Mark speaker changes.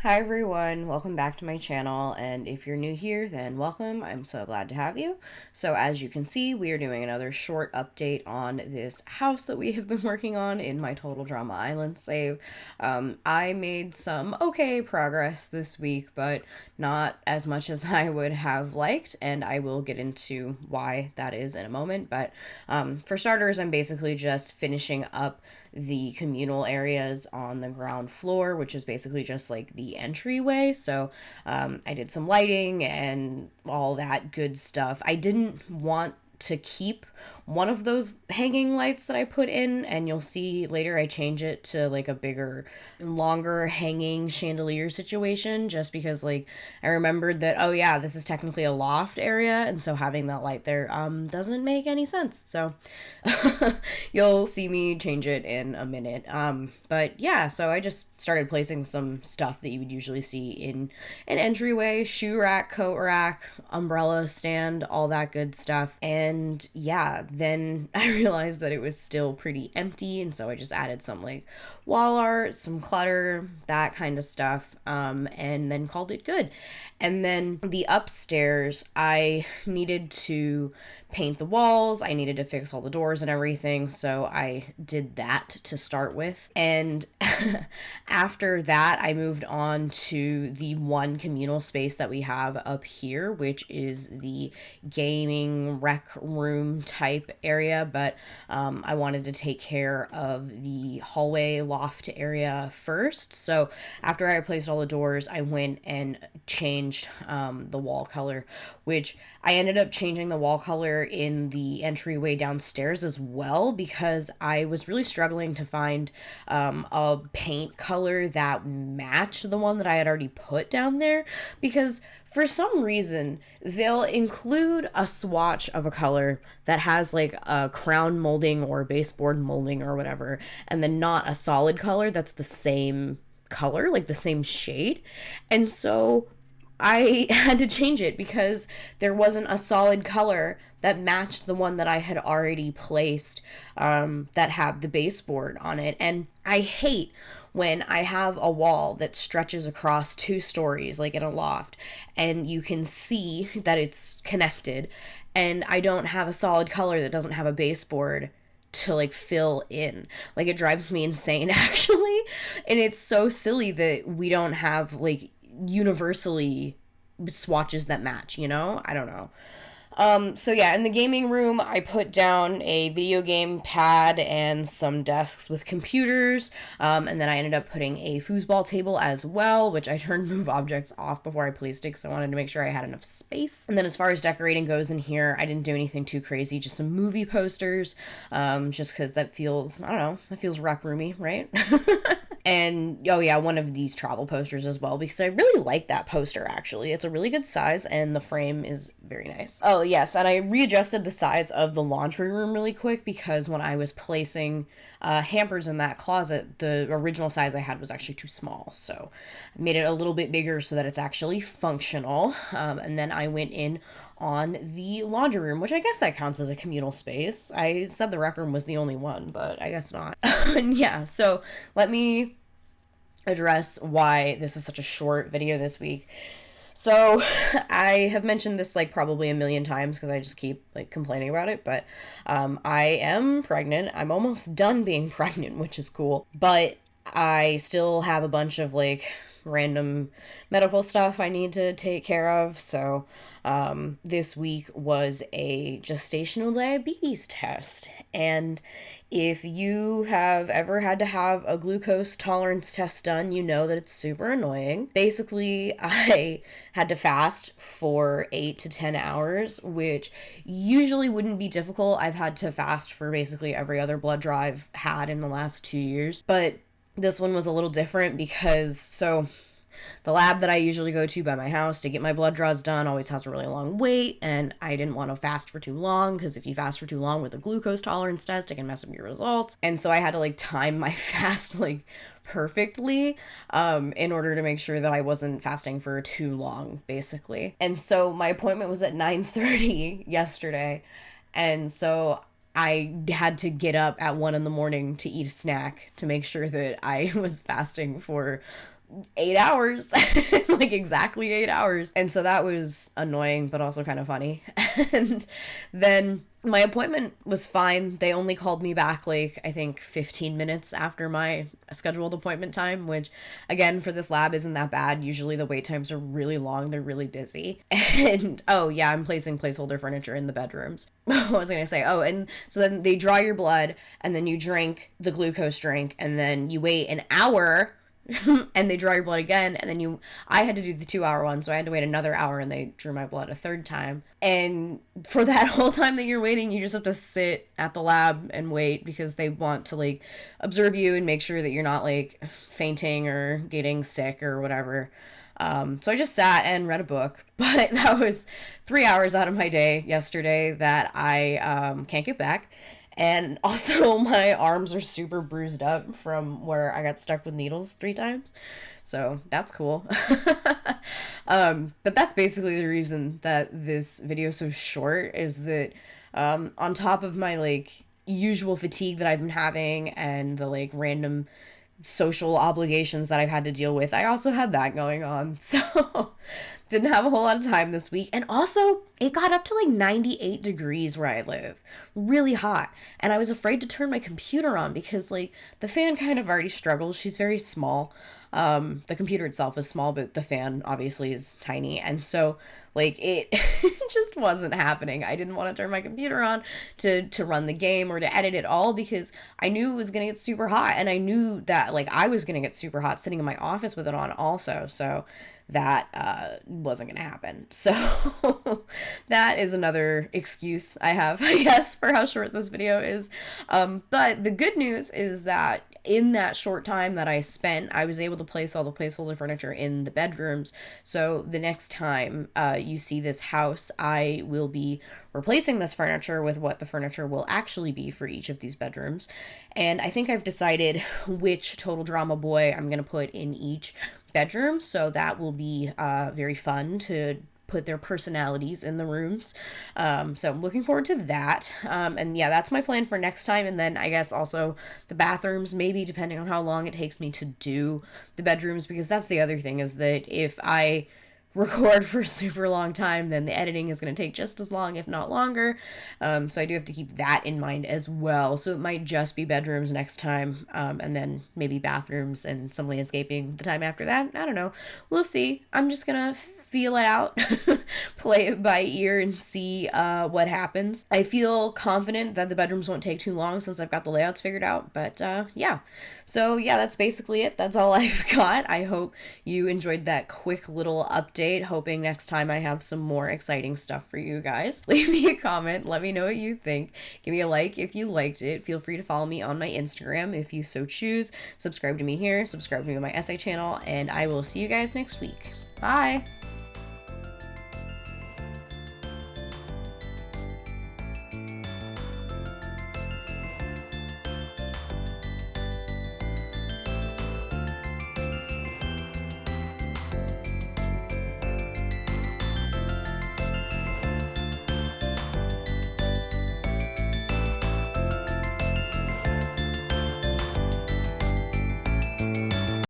Speaker 1: Hi everyone, welcome back to my channel, and if you're new here, then welcome. I'm so glad to have you. So as you can see, we are doing another short update on this house that we have been working on in my Total Drama Island save. I made some okay progress this week, but not as much as I would have liked, and I will get into why that is in a moment. But for starters, I'm basically just finishing up the communal areas on the ground floor, which is basically just like the entryway. So I did some lighting and all that good stuff. I didn't want to keep one of those hanging lights that I put in, and you'll see later I change it to like a bigger, longer hanging chandelier situation, just because like I remembered that, oh yeah, this is technically a loft area, and so having that light there doesn't make any sense. So you'll see me change it in a minute. But yeah, so I just started placing some stuff that you would usually see in an entryway: shoe rack, coat rack, umbrella stand, all that good stuff. And yeah, then I realized that it was still pretty empty, and so I just added some like wall art, some clutter, that kind of stuff, and then called it good. And then the upstairs, I needed to paint the walls, I needed to fix all the doors and everything, so I did that to start with. And after that, I moved on to the one communal space that we have up here, which is the gaming rec room type area. But I wanted to take care of the hallway loft area first. So after I replaced all the doors, I went and changed the wall color, which I ended up changing the wall color in the entryway downstairs as well, because I was really struggling to find a paint color that matched the one that I had already put down there, because for some reason they'll include a swatch of a color that has like a crown molding or baseboard molding or whatever, and then not a solid color that's the same color, like the same shade. And so I had to change it because there wasn't a solid color that matched the one that I had already placed, that had the baseboard on it. And I hate when I have a wall that stretches across 2 stories, like in a loft, and you can see that it's connected, and I don't have a solid color that doesn't have a baseboard to like fill in. Like, it drives me insane actually. And it's so silly that we don't have like universally swatches that match, I don't know. So yeah, in the gaming room, I put down a video game pad and some desks with computers, and then I ended up putting a foosball table as well, which I turned move objects off before I placed it because I wanted to make sure I had enough space. And then as far as decorating goes in here, I didn't do anything too crazy, just some movie posters, just because that feels, I don't know, that feels rec roomy, right? And oh yeah, one of these travel posters as well, because I really like that poster actually. It's a really good size and the frame is very nice. Oh yes, and I readjusted the size of the laundry room really quick, because when I was placing hampers in that closet, the original size I had was actually too small. So I made it a little bit bigger so that it's actually functional. And then I went in on the laundry room, which I guess that counts as a communal space. I said the rec room was the only one, but I guess not. And yeah, so let me address why this is such a short video this week. So I have mentioned this like probably a million times because I just keep like complaining about it, but I am pregnant. I'm almost done being pregnant, which is cool, but I still have a bunch of like random medical stuff I need to take care of. So this week was a gestational diabetes test. And if you have ever had to have a glucose tolerance test done, you know that it's super annoying. Basically, I had to fast for 8 to 10 hours, which usually wouldn't be difficult. I've had to fast for basically every other blood draw I've had in the last 2 years. But this one was a little different because, so the lab that I usually go to by my house to get my blood draws done always has a really long wait, and I didn't want to fast for too long because if you fast for too long with a glucose tolerance test, it can mess up your results. And so I had to like time my fast like perfectly in order to make sure that I wasn't fasting for too long, basically. And so my appointment was at 9:30 yesterday, and so I had to get up at 1 in the morning to eat a snack to make sure that I was fasting for 8 hours, like exactly 8 hours. And so that was annoying, but also kind of funny. And then my appointment was fine. They only called me back, like, I think 15 minutes after my scheduled appointment time, which, again, for this lab isn't that bad. Usually the wait times are really long. They're really busy. And, oh, yeah, I'm placing placeholder furniture in the bedrooms. What was I going to say? Oh, and so then they draw your blood, and then you drink the glucose drink, and then you wait an hour and they draw your blood again, and then I had to do the 2 hour one, so I had to wait another hour, and they drew my blood a third time. And for that whole time that you're waiting, you just have to sit at the lab and wait, because they want to, like, observe you and make sure that you're not, like, fainting or getting sick or whatever. So I just sat and read a book, but that was 3 hours out of my day yesterday that I can't get back. And also, my arms are super bruised up from where I got stuck with needles 3 times. So that's cool. But that's basically the reason that this video is so short, is that on top of my, like, usual fatigue that I've been having and the, like, random social obligations that I've had to deal with, I also had that going on. So didn't have a whole lot of time this week. And also, it got up to like 98 degrees where I live. Really hot. And I was afraid to turn my computer on because, like, the fan kind of already struggles. She's very small. The computer itself is small, but the fan obviously is tiny. And so, like, it just wasn't happening. I didn't want to turn my computer on to run the game or to edit it all, because I knew it was going to get super hot. And I knew that, like, I was going to get super hot sitting in my office with it on also. So that wasn't going to happen. So that is another excuse I have, I guess, for how short this video is. But the good news is that in that short time that I spent, I was able to place all the placeholder furniture in the bedrooms. So the next time you see this house, I will be replacing this furniture with what the furniture will actually be for each of these bedrooms. And I think I've decided which Total Drama boy I'm going to put in each bedroom. So that will be very fun to put their personalities in the rooms. So I'm looking forward to that. And yeah, that's my plan for next time. And then I guess also the bathrooms, maybe, depending on how long it takes me to do the bedrooms, because that's the other thing, is that if I record for a super long time, then the editing is going to take just as long, if not longer. So I do have to keep that in mind as well. So it might just be bedrooms next time, and then maybe bathrooms and some landscaping the time after that. I don't know. We'll see. I'm just going to feel it out, play it by ear, and see what happens. I feel confident that the bedrooms won't take too long since I've got the layouts figured out, but yeah. So yeah, that's basically it. That's all I've got. I hope you enjoyed that quick little update, hoping next time I have some more exciting stuff for you guys. Leave me a comment, let me know what you think. Give me a like if you liked it. Feel free to follow me on my Instagram if you so choose. Subscribe to me here, subscribe to me on my essay channel, and I will see you guys next week. Bye!